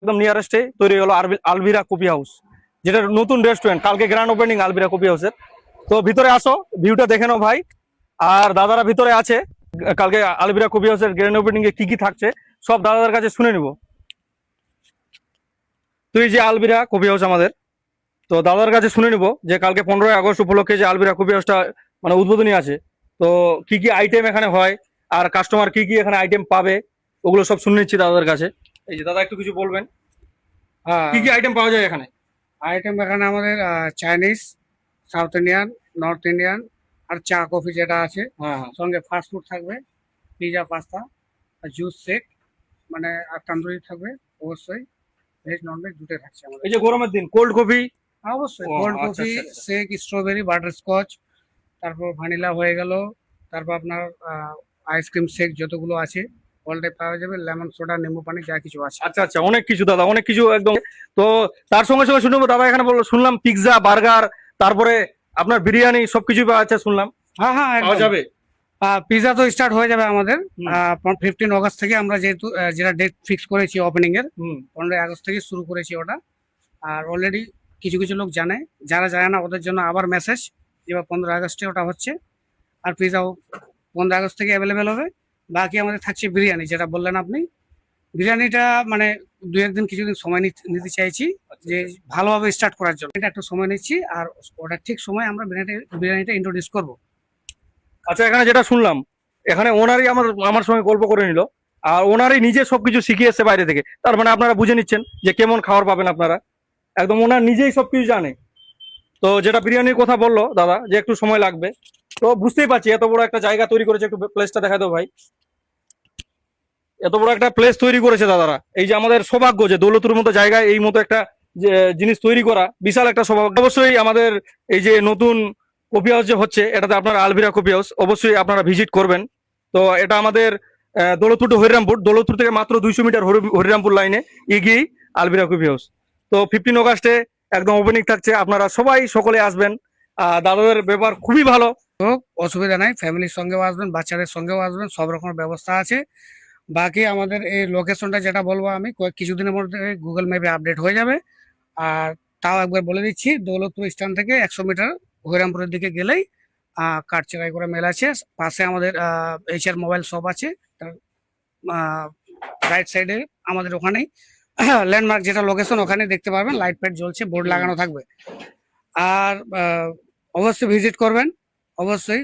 একদম নিয়ারেস্টে তৈরি হলো আলভিরা কফি হাউস, যেটা নতুন রেস্টুরেন্ট, কালকে গ্র্যান্ড ওপেনিং আলভিরা কফি হাউসের। তো ভিতরে আসো, ভিউটা দেখে নাও ভাই। আর দাদারা ভিতরে আছে, কালকে আলভিরা কফি হাউসের গ্র্যান্ড ওপেনিং এ কি কি থাকছে সব দাদাদের কাছে শুনে নিব। তুই যে আলভিরা কফি হাউস আমাদের, তো দাদার কাছে শুনে নিব যে কালকে 15ই আগস্ট উপলক্ষে যে আলভিরা কফি হাউসটা মানে উদ্বোধনী আছে, তো কি কি আইটেম এখানে হয় আর কাস্টমার কি কি এখানে আইটেম পাবে ওগুলো সব শুনে নিচ্ছি দাদার কাছে। এই যে দাদা একটু কিছু বলবেন, হ্যাঁ, কি কি আইটেম পাওয়া যায় এখানে? আইটেম এখানে আমাদের Chinese, South Indian, North Indian আর চা কফি যেটা আছে, হ্যাঁ হ্যাঁ। সঙ্গে ফাস্ট ফুড থাকবে, পিজা পাস্তা আর জুস শেক, মানে আর তন্দুরি থাকবে অবশ্যই, ভেজ নন ভেজ দুটোই থাকছে আমাদের। এই যে গরমের দিন কোল্ড কফি। হ্যাঁ, অবশ্যই ও কোল্ড আচ্ছা কফি, আচ্ছা আচ্ছা। শেক, স্ট্রবেরি, বাটার স্কচ, তারপর ভ্যানিলা হয়ে গেল, তারপর আপনার আইসক্রিম শেক যতগুলো আছে অলটাই পাওয়া যাবে, লেমন সোডা, নিম্বু পানি যা কিছু আছে। আচ্ছা আচ্ছা, অনেক কিছু দাদা, অনেক কিছু একদম। তো তার সঙ্গে সঙ্গে শুনবো দাদা এখানে বললো, শুনলাম পিৎজা, বার্গার, তারপরে আপনার বিরিয়ানি সবকিছু পাওয়া যাচ্ছে শুনলাম, হ্যাঁ হ্যাঁ, পাওয়া একদম। যাবে? পিজা তো স্টার্ট হয়ে যাবে আমাদের হুম 15 আগস্ট থেকে। আমরা যেহেতু যেটা ডেট ফিক্স করেছি ওপেনিং এর, হুম। 15 আগস্ট থেকে শুরু করেছি ওটা। আর অলরেডি কিছু কিছু লোক জানে, যারা জানে না ওদের জন্য আবার মেসেজ, যে 15 আগস্টে ওটা হচ্ছে। আর পিজাও 15 আগস্ট থেকে অ্যাভেলেবেল হবে। বাকি আমাদের থাকছে বিরিয়ানি, যেটা বললেন আপনি। বিরিয়ানিটা মানে দু একদিন কিছুদিন সময় নিতে চাইছি, যে ভালোভাবে স্টার্ট করার জন্য এটা একটু সময় নিচ্ছি। আর ওটা ঠিক সময় আমরা বিরিয়ানিটা ইন্ট্রোডিউস করবো। আচ্ছা, এখানে যেটা শুনলাম, এখানে ওনারই আমার আমার সঙ্গে গল্প করে নিল, আর ওনারই নিজে সবকিছু শিখিয়ে এসছে বাইরে থেকে। তার মানে আপনারা বুঝে নিচ্ছেন যে কেমন খাবার পাবেন আপনারা, একদম ওনার নিজেই সবকিছু জানে। তো যেটা বিরিয়ানির কথা বললো দাদা যে একটু সময় লাগবে, তো বুঝতেই পারছি এত বড় একটা জায়গা তৈরি করেছে। একটু প্লেসটা দেখা দাও ভাই, এত বড় একটা প্লেস তৈরি করেছে দাদারা। এই যে আমাদের সৌভাগ্য যে দৌলতুর মতো জায়গায় এই মতো একটা যে জিনিস তৈরি করা, বিশাল একটা সৌভাগ্য। অবশ্যই আমাদের এই যে নতুন কফি হাউস যে হচ্ছে, এটাতে আপনারা আলভিরা কফি হাউস অবশ্যই আপনারা ভিজিট করবেন। তো এটা আমাদের দৌলতপুর টু হরিরামপুর, দৌলতপুর থেকে মাত্র 200 মিটার হরিরামপুর লাইনে এগিয়েই আলভিরা কফি হাউস। তো 15 আগস্টে একদম ওপেনিং থাকছে, আপনারা সবাই সকলে আসবেন। দাদাদের ব্যবহার খুবই ভালো। তো অসুবিধা নাই, ফ্যামিলির সঙ্গেও আসবেন, বাচ্চাদের সঙ্গেও আসবেন, সব রকমের ব্যবস্থা আছে। বাকি আমাদের এই লোকেশনটা যেটা বলবো আমি, কিছুদিনের মধ্যে গুগল ম্যাপে আপডেট হয়ে যাবে। আর তাও একবার বলে দিচ্ছি, দৌলতপুর স্ট্যান্ড থেকে 100 মিটার হরিরামপুরের দিকে গেলেই কাঠচিরাই করে মেল আছে, পাশে আমাদের এইচআর মোবাইল শপ আছে, তার রাইট সাইডে আমাদের ওখানেই ল্যান্ডমার্ক যেটা লোকেশন, ওখানে দেখতে পারবেন লাইট ফাইট জ্বলছে, বোর্ড লাগানো থাকবে। আর অবশ্যই ভিজিট করবেন, অবশ্যই